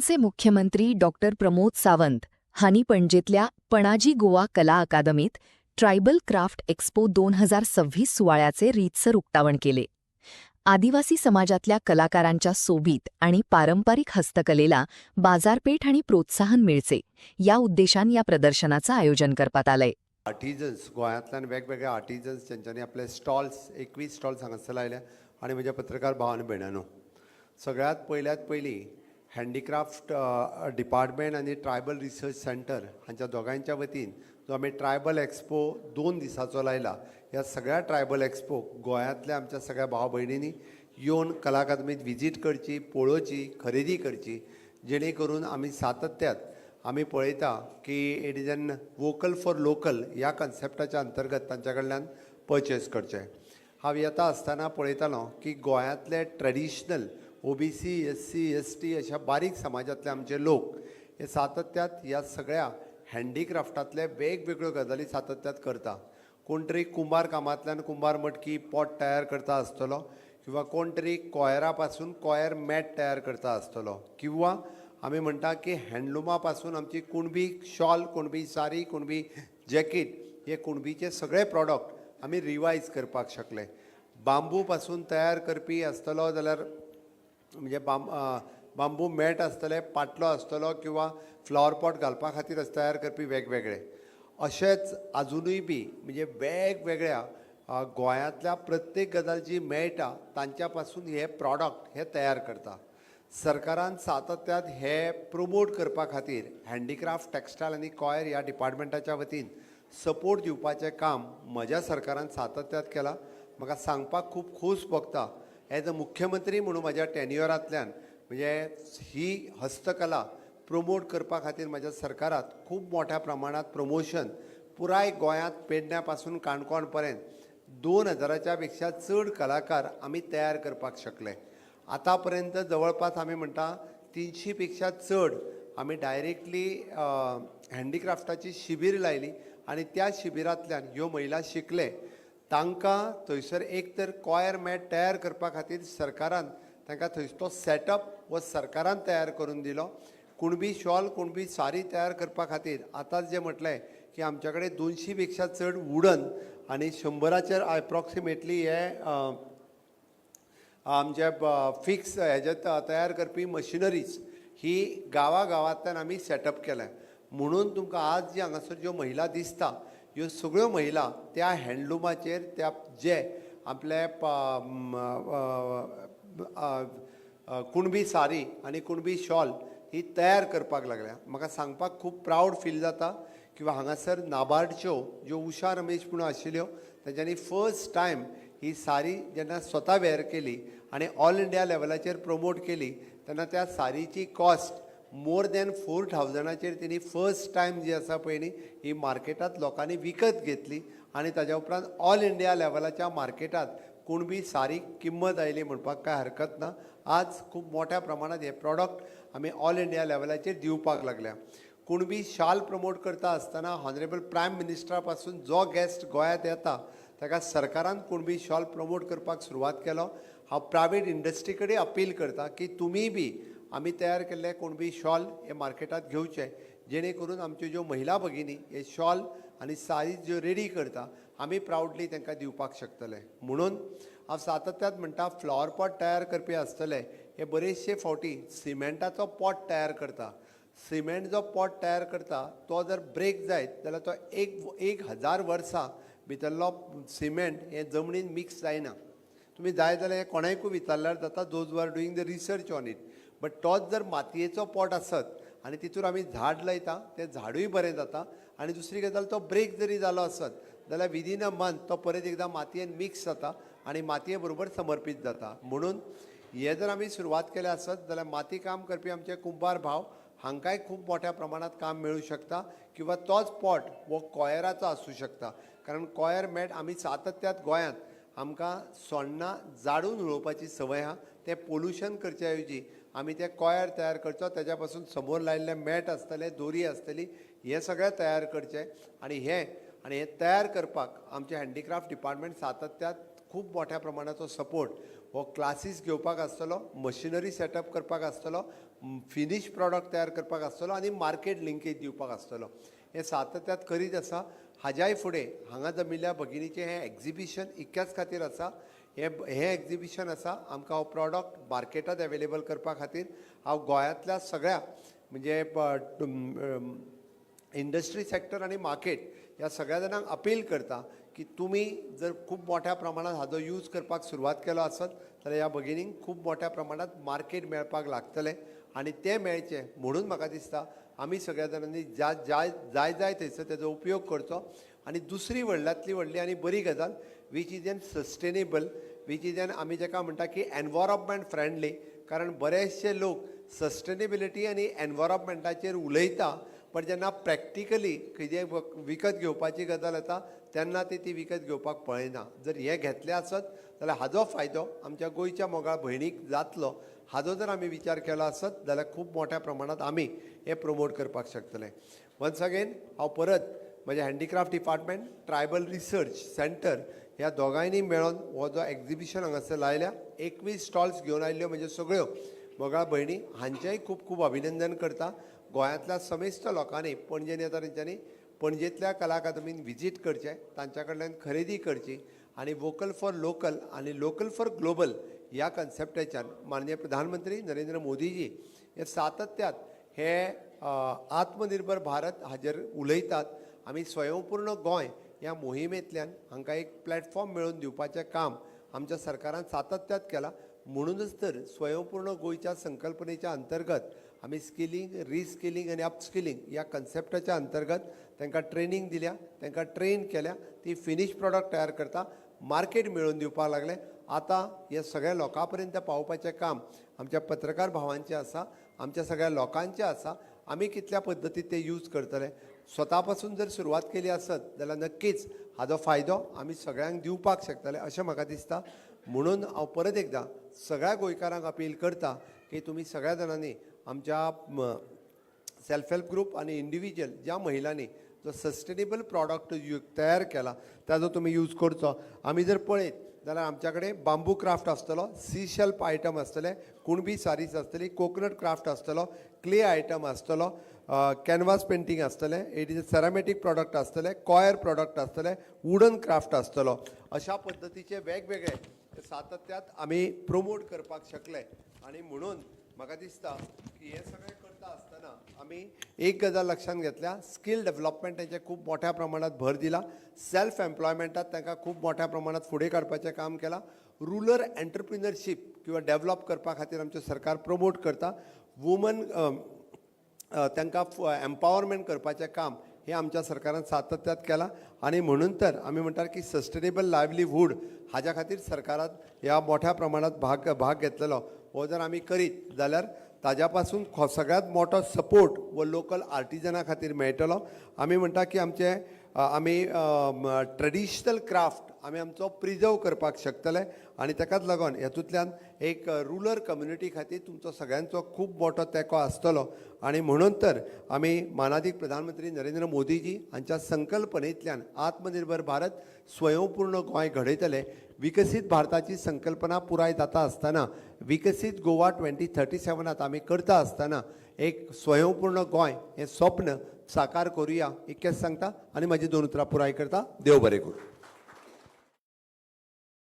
गोंयचे मुख्यमंत्री डॉक्टर प्रमोद सावंत हांणी पणजेंतल्या पणाजी गोवा कला अकादमीत ट्रायबल क्राफ्ट एक्स्पो 2026 सुवाळ्याचे रीतसर उक्तावण केले. आदिवासी समाजातल्या कलाकारांच्या सोबीत आणि पारंपरिक हस्तकलेला बाजारपेठ आणि प्रोत्साहन मिळचे या उद्देशान या प्रदर्शनाचं आयोजन करण्यात आलंय. आर्टिजन्स गोंयांतल्यान वेगवेगळे आर्टिजन्स तेंच्यांनी आपले स्टॉल्स 21 स्टॉल्स हांगासर लायल्या आनी म्हज्या पत्रकार भाव आनी भयणांनो, सगळ्यात पयली हँडीक्राफ्ट डिपार्टमेंट आनी ट्रायबल रिसर्च सेंटर हांच्या दोगांच्या वतीन जो आमी ट्रायबल एक्स्पो 2 दिसांचो लायला, ह्या सगळ्या ट्रायबल एक्स्पो गोंयांतल्या आमच्या सगळ्या भाव भयणींनी येवन कला अकादमीत विजीट करची, पळोवची, खरेदी करची, जेणे करून आमी सातत्यात आमी पळयता की it is an vocal for local ह्या कन्सेप्टाच्या अंतर्गत तांच्या कडल्यान परचेस करचें. हांव येता आसतना पळयतालो की गोंयांतले ट्रेडिशनल OBC, SC, ST अशा बारीक समाजांतले आमचे लोक हे सातत्यात ह्या सगळ्या हँडीक्राफ्टांतले वेगवेगळ्यो गजाली सातत्यात करता. कोण तरी कुंभार कामांतल्यान कुंभार मटकी पॉट तयार करता आसतलो, किंवा कोण तरी कॉयरा पासून कॉयर मॅट तयार करता आसतलो, किंवा आमी म्हणटा की हँडलुमा पासून आमची कुणबी शॉल, कुणबी साडी, कुणबी जॅकेट हे कुणबीचे सगळे प्रॉडक्ट आमी रिवायज करपाक शकले. बांबू पासून तयार करपी आसतलो जाल्यार म्हणजे बांबू मॅट आसतले, पाटलो आसतलो, किंवा फ्लावर पॉट घालपा खातीर तयार करपी वेगवेगळे. अशेंच आजुनूय बी म्हणजे वेगवेगळ्या गोंयांतल्या प्रत्येक गजाल जी मेळटा तांच्या पासून हे प्रॉडक्ट हे तयार करता. सरकारान सातत्यात हे प्रमोट करपा खातीर हँडीक्राफ्ट टेक्स्टायल आनी कॉयर ह्या डिपार्टमेंटाच्या वतीन सपोर्ट दिवपाचें काम म्हज्या सरकारान सातत्यात केलां. म्हाका सांगपाक खूब खोस भोगता एज अ मुख्यमंत्री म्हणून म्हज्या टेन्युअरांतल्यान म्हणजे ही हस्तकला प्रमोट करपा खातीर म्हज्या सरकारात खूब मोठ्या प्रमाणात प्रमोशन पुराय गोंयांत पेडण्या पासून काणकोण पर्यंत 2000च्या पेक्षा चड कलाकार आमी तयार करपाक शकले. आतां पर्यंत जवळपास आमी म्हणटा 300 पेक्षा चड आमी डायरेक्टली हँडीक्राफ्टाची शिबीर लायली आनी त्या शिबिरांतल्यान ह्यो महिला शिकले. तांकां थंयसर एक तर कॉयर मॅट तयार करपा खातीर सरकारान तांकां थंयसर तो सेटअप हो सरकारान तयार करून दिलो. कुणबी शॉल, कुणबी साडी तयार करपा खातीर आतांच जे म्हटलें की आमच्या कडेन 200 पेक्षा चड वुडन आनी 100च्या एप्रॉक्सिमेटली हे आमचे फिक्स हेजे तयार करपी मशिनरीज ही गांवांतल्यान आमी सेटअप केल्या. म्हणून तुमकां आज जी हांगासर ज्यो महिला दिसता ह्यो सगळ्यो महिला त्या हँडलुमाचेर त्या जे आपले कुणबी साडी आनी कुणबी शॉल ही तयार करपाक लागल्या. म्हाका सांगपाक खूब प्रावड फील जाता किंवा हांगासर नाबार्डच्यो ज्यो उशा रमेश म्हणून आशिल्ल्यो तेंच्यांनी फर्स्ट टायम ही साडी जेन्ना स्वता वेअर केली आनी ऑल इंडिया लेवलाचेर प्रमोट केली तेन्ना त्या साडीची कॉस्ट मोर दॅन 4000चेर तेणी फर्स्ट टायम जी आसा पळय न्ही ही मार्केटांत लोकांनी विकत घेतली आनी ताज्या उपरांत ऑल इंडिया लेवलाच्या मार्केटांत कुणबी साडी किंमत आयली म्हणपाक कांय हरकत ना. आज खूब मोठ्या प्रमाणात हे प्रॉडक्ट आमी ऑल इंडिया लेवलाचेर दिवपाक लागल्या. कुणबी शाल प्रमोट करता आसतना हॉनरेबल प्रायम मिनिस्टरा पासून जो गेस्ट गोंयांत येता ताका सरकारान कुणबी शॉल प्रमोट करपाक सुरवात केलो. हांव प्रायवेट इंडस्ट्री कडेन अपील करता की तुमी बी आमी तयार केल्ले कुणबी शॉल हे मार्केटांत घेवचे, जेणे करून आमच्यो ज्यो महिला भगिनी हे शॉल आनी साडी ज्यो रेडी करता आमी प्रावडली तांकां दिवपाक शकतले. म्हणून हांव सातत्यात म्हणटा फ्लावर पॉट तयार करपी आसतले हे बरेचशे फावटी सिमेंटाचो पॉट तयार करता. सिमेंट जो पॉट तयार करता तो जर ब्रेक जायत जाल्यार तो 1000 वर्सां भितरलो सिमेंट हे जमनीन मिक्स जायना. तुमी जाय जाल्यार हे कोणाकूय विचारल्यार जाता, those are doing the research on it. But तोच जर मातयेचो पॉट आसत आनी तितूर आमी झाड लायता तें झाडूय बरें जाता. आनी दुसरी गजाल तो ब्रेक जरी जालो आसत जाल्यार विदीन अ मंथ तो परत एकदां मातयेन मिक्स जाता आनी मातये बरोबर समर्पीत जाता. म्हणून हे जर आमी सुरवात केले आसत जाल्यार माती काम करपी आमचे कुंभार भाव हांकांय खूब मोठ्या प्रमाणात काम मेळूं शकता, किंवा तोच पॉट हो कॉयराचो आसूं शकता. कारण कॉयर मॅट आमी सातत्यात गोंयांत आमकां सोण्णां जाडून उडोवपाची संवय आहा. तें पोल्युशन करचे ऐवजी आमी ते कॉयर तयार करचो, तेज्या पासून समोर लायिल्ले मॅट आसतले, दोरी आसतली, हे सगळें तयार करचें. आनी हे तयार करपाक आमचे हँडीक्राफ्ट डिपार्टमेंट सातत्यात खूब मोठ्या प्रमाणाचो सपोर्ट हो क्लासीस घेवपाक आसतलो, मशिनरी सेटअप करपाक आसतलो, फिनिश प्रॉडक्ट तयार करपाक आसतलो आनी मार्केट लिंकेज दिवपाक आसतलो. हे सातत्यात करीत आसा. हाज्याय फुडें हांगा जमिल्ल्या भगिनीचें हें एक्झिबिशन इतक्याच खातीर आसा. हे एक्झिबिशन आसा आमकां हो प्रॉडक्ट मार्केटांत अवेलेबल करपा खातीर. हांव गोंयांतल्या सगळ्या म्हणजे इंडस्ट्री सेक्टर आणि मार्केट ह्या सगळ्या जाणांक अपील करता की तुमी जर खूब मोठ्या प्रमाणात हाचो यूज करपाक सुरवात केलो आसत जाल्यार ह्या भगिनींक खूब मोठ्या प्रमाणात मार्केट मेळपाक लागतलें आनी तें मेळचें म्हणून म्हाका दिसता आमी सगळ्या जाणांनी जाय थंयसर तेजो उपयोग करचो. आनी दुसरी व्हडल्यांतली व्हडली आनी बरी गजाल which is an sustainable, which is an आमी जाका म्हणटा की एनवायरमेंट फ्रेंडली. कारण बरेचशे लोक सस्टेनेबिलिटी आनी एनवायरमेंटाचेर उलयता पण जेन्ना प्रॅक्टिकली खंय विकत घेवपाची गजाल येता तेन्ना ती विकत घेवपाक पळयना. जर हे घेतलें आसत जाल्यार हाजो फायदो आमच्या गोंयच्या मोगाळ भयणीक जातलो. हाजो जर आमी विचार केलो आसत जाल्यार खूब मोठ्या प्रमाणात आमी हे प्रमोट करपाक शकतले. वन्स अगेन हांव परत म्हजे handicraft department, tribal research centre ह्या दोगांयनी मेळोन हो जो एक्झिबिशन हांगासर लायल्या 21 स्टॉल्स घेवन आयिल्ल्यो म्हणजे सगळ्यो मोगाळ भयणी हांचेंय खूब खूब अभिनंदन करता. गोंयांतल्या समेस्त लोकांनी पणजेन येता तेंच्यांनी पणजेंतल्या कला अकादमीन विजीट करचें, तांच्या कडल्यान खरेदी करची आनी वोकल फॉर लोकल आनी लोकल फॉर ग्लोबल ह्या कन्सेप्टाच्यान माननीय प्रधानमंत्री नरेंद्र मोदीजी हे सातत्यात हे आत्मनिर्भर भारत हाजेर उलयतात. आमी स्वयंपूर्ण गोंय ह्या मोहिमेंतल्यान हांकां एक प्लॅटफॉर्म मेळोवन दिवपाचें काम आमच्या सरकारान सातत्यात केलां. म्हणूनच तर स्वयंपूर्ण गोंयच्या संकल्पनेच्या अंतर्गत आमी स्किलिंग, रिस्किलिंग आनी अपस्किलिंग ह्या कन्सेप्टाच्या अंतर्गत तांकां ट्रेनिंग दिल्या, तांकां ट्रेन केल्या, ती फिनिश प्रॉडक्ट तयार करता, मार्केट मेळोवन दिवपाक लागले. आतां हे सगळ्या लोकां पर्यंत पावोवपाचें काम आमच्या पत्रकार भावांचें आसा, आमच्या सगळ्या लोकांचें आसा. आमी कितल्या पद्दतीन ते यूज करतले. स्वता पासून जर सुरवात केली आसत जाल्यार नक्कीच हाजो फायदो आमी सगळ्यांक दिवपाक शकतले अशें म्हाका दिसता. म्हणून हांव परत एकदां सगळ्या गोंयकारांक अपील करता की तुमी सगळ्या जाणांनी आमच्या सेल्फ हेल्प ग्रूप आनी इंडिविज्युअल ज्या महिलांनी जो सस्टेनेबल प्रॉडक्ट तयार केला ताजो तुमी यूज करचो. आमी जर पळयत जाल्यार आमच्या कडेन बांबू क्राफ्ट आसतलो, सी शेल्फ आयटम आसतले, कुणबी सारीज आसतली, कोकोनट क्राफ्ट आसतलो, क्ले आयटम आसतलो, कॅनवास पेंटींग आसतलें, इट इज सेरामेटीक प्रॉडक्ट आसतले, कॉयर प्रॉडक्ट आसतले, वुडन क्राफ्ट आसतलो. अशा पद्दतीचे वेगवेगळे सातत्यात आमी प्रमोट करपाक शकले. आनी म्हणून म्हाका दिसता की हे सगळें करता आसतना आमी एक गजाल लक्षांत घेतल्या, स्कील डेव्हलपमेंटाचेर खूब मोठ्या प्रमाणात भर दिला. सेल्फ एम्प्लॉयमेंटात तांकां खूब मोठ्या प्रमाणात फुडें काडपाचें काम केलां. रुरल एंटरप्रिनरशीप किंवा डेव्हलप करपा खातीर आमचें सरकार प्रमोट करता. वुमन तांकां एम्पावरमेंट करपाचें काम हे आमच्या सरकारान सातत्यात केलां. आनी म्हणून तर आमी म्हणटात की सस्टेनेबल लायव्हलीहूड हाज्या खातीर सरकारान ह्या मोठ्या प्रमाणात भाग घेतलेलो. हो जर आमी करीत जाल्यार ताज्या पासून सगळ्यांत मोठो सपोर्ट हो लोकल आर्टिजना खातीर मेळटलो. आमी म्हणटा की आमी ट्रेडिशनल क्राफ्ट आमी आमचो प्रिजर्व करपाक शकतले. आनी ताकाच लागून हेतूंतल्यान एक रुरल कम्युनिटी खातीर तुमचो सगळ्यांचो खूब मोठो तेंको आसतलो. आनी म्हणून तर आमी मानादीक प्रधानमंत्री नरेंद्र मोदीजी हांच्या संकल्पनेंतल्यान आत्मनिर्भर भारत, स्वयंपूर्ण गोंय घडयतले. विकसीत भारताची संकल्पना पुराय जाता आसतना विकसीत गोवा 2037 आमी करता आसतना एक स्वयंपूर्ण गोंय हें स्वप्न साकार करुया इतकेंच सांगता आनी म्हाजी 2 उतरां पुराय करता. देव बरें करूं.